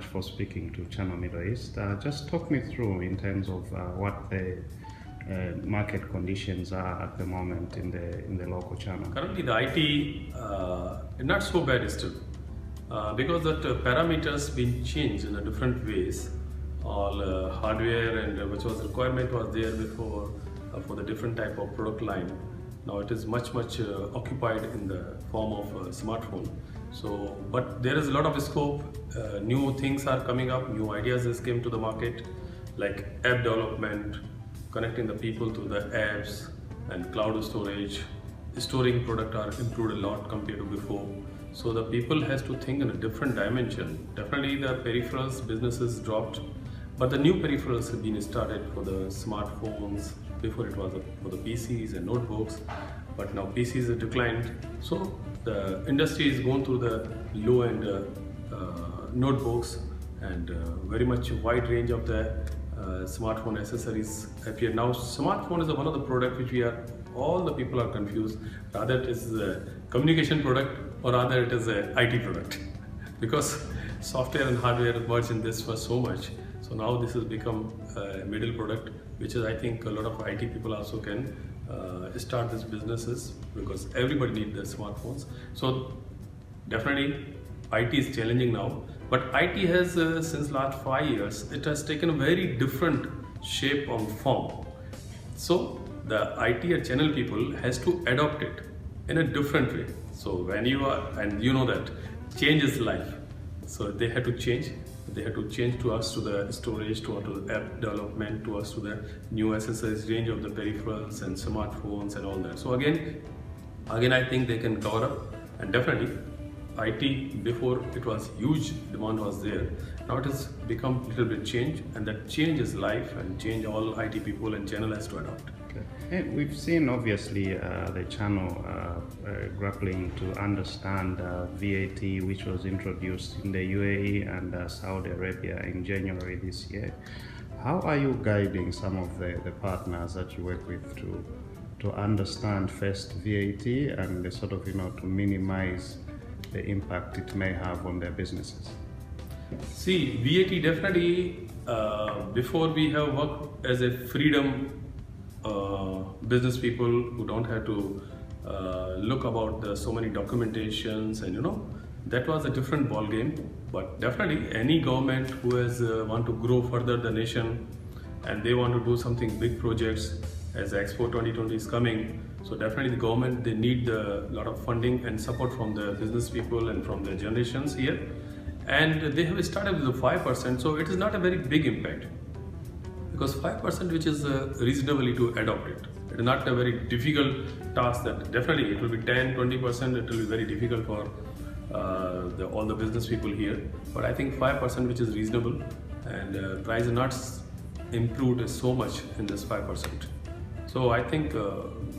much for speaking to Channel Middle East. Just talk me through in terms of what the market conditions are at the moment in the local channel. Currently, the IT is not so bad still, because that parameters been changed in a different ways. All hardware and which was requirement was there before for the different type of product line. Now it is much occupied in the form of smartphone. So, but there is a lot of scope. New things are coming up. New ideas has came to the market, like app development, connecting the people to the apps, and cloud storage. Storing product are improved a lot compared to before. So the people has to think in a different dimension. Definitely the peripherals businesses dropped, but the new peripherals have been started for the smartphones. Before it was for the PCs and notebooks, but now PCs have declined. So the industry is going through the low-end notebooks, and very much wide range of the smartphone accessories appear. Now smartphone is one of the product which all the people are confused, rather it is a communication product or rather it is a IT product because software and hardware merged in this for so much. So now this has become a middle product, which is I think a lot of IT people also can start these businesses because everybody needs the smartphones. So definitely IT is challenging now, but IT has since last 5 years, it has taken a very different shape and form. So the IT and channel people has to adopt it in a different way. So when you are, and you know that change is life. So they had to change. They had to change to us to the storage, to the app development, to us to the new accessories range of the peripherals and smartphones and all that. So again I think they can cover up, and definitely IT before it was huge demand was there. Now it has become a little bit change, and that change is life, and change all IT people and channel has to adopt. Okay. And we've seen obviously the channel grappling to understand VAT, which was introduced in the UAE and Saudi Arabia in January this year. How are you guiding some of the partners that you work with to understand first VAT and the sort of, to minimize the impact it may have on their businesses? See, VAT definitely, before we have worked as a freedom business people who don't have to look about so many documentations, and that was a different ball game. But definitely any government who has want to grow further the nation, and they want to do something big projects as Expo 2020 is coming, so definitely the government, they need a lot of funding and support from the business people and from the generations here, and they have started with the 5%, so it is not a very big impact, because 5% which is reasonably to adopt it. It is not a very difficult task. That definitely it will be 10-20%, it will be very difficult for all the business people here, but I think 5% which is reasonable, and price is not improved so much in this 5%. So I think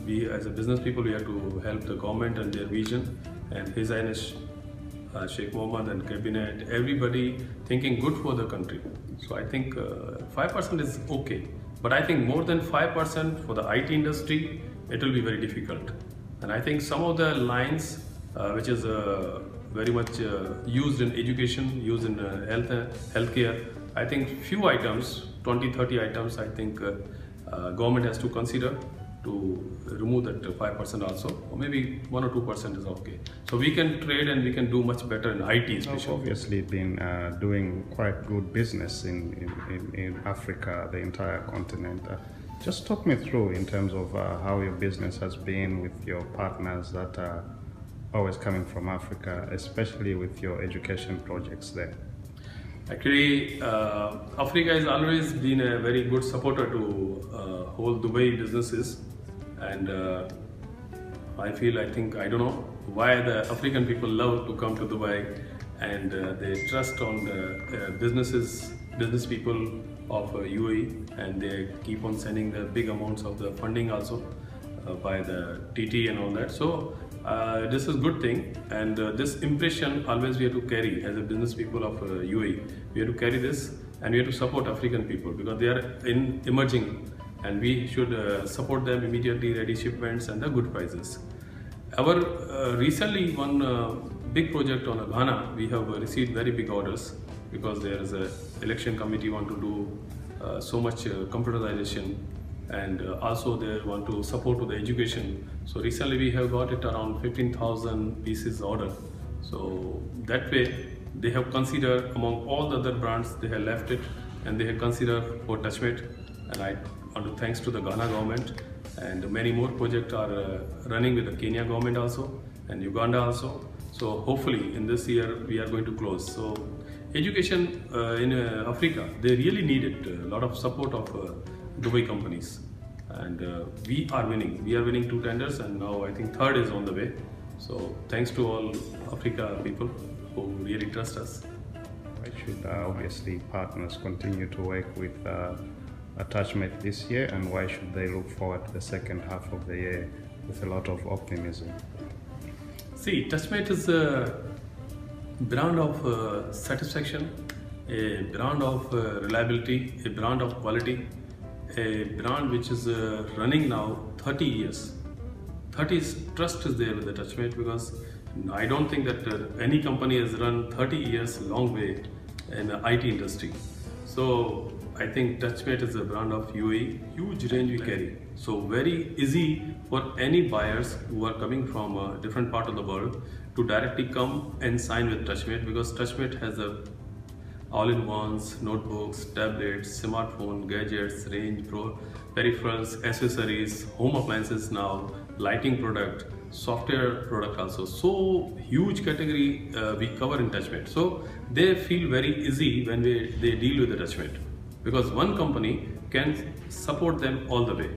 we as a business people, we have to help the government and their vision, and His Highness Sheikh Mohammed and cabinet, everybody thinking good for the country. So I think 5% is okay, but I think more than 5% for the IT industry, it will be very difficult. And I think some of the lines which is very much used in education, used in healthcare, I think few items, 20-30 items, I think government has to consider to remove that 5% also, or maybe 1 or 2% is okay. So we can trade and we can do much better in IT especially. Obviously been doing quite good business in Africa, the entire continent. Just talk me through in terms of how your business has been with your partners that are always coming from Africa, especially with your education projects there. Actually, Africa has always been a very good supporter to whole Dubai businesses, and I don't know why the African people love to come to Dubai, and they trust on the business people of UAE, and they keep on sending the big amounts of the funding also by the TT and all that. So this is good thing, and this impression always we have to carry as a business people of UAE. We have to carry this, and we have to support African people because they are emerging, and we should support them immediately, ready shipments and the good prices. Our recently one big project on Ghana, we have received very big orders, because there is a election committee want to do so much computerization, and also they want to support to the education. So recently we have got it around 15,000 pieces order. So that way they have considered among all the other brands, they have left it and they have considered for Touchmate. And I want to thanks to the Ghana government, and many more projects are running with the Kenya government also and Uganda also. So hopefully in this year we are going to close. So education in Africa, they really need it, a lot of support of Dubai companies, and we are winning. We are winning 2 tenders, and now I think 3rd is on the way. So thanks to all Africa people who really trust us. Why should obviously partners continue to work with Touchmate this year, and why should they look forward to the second half of the year with a lot of optimism? See, Touchmate is a brand of satisfaction, a brand of reliability, a brand of quality, a brand which is running now 30 years. 30 trust is there with the Touchmate, because I don't think that any company has run 30 years long way in the IT industry. So I think Touchmate is a brand of UAE, huge range we carry. So very easy for any buyers who are coming from a different part of the world to directly come and sign with Touchmate, because Touchmate has a all-in-ones, notebooks, tablets, smartphone, gadgets, range, peripherals, accessories, home appliances now, lighting product, software product also. So huge category we cover in Touchmate. So they feel very easy when they deal with the Touchmate, because one company can support them all the way.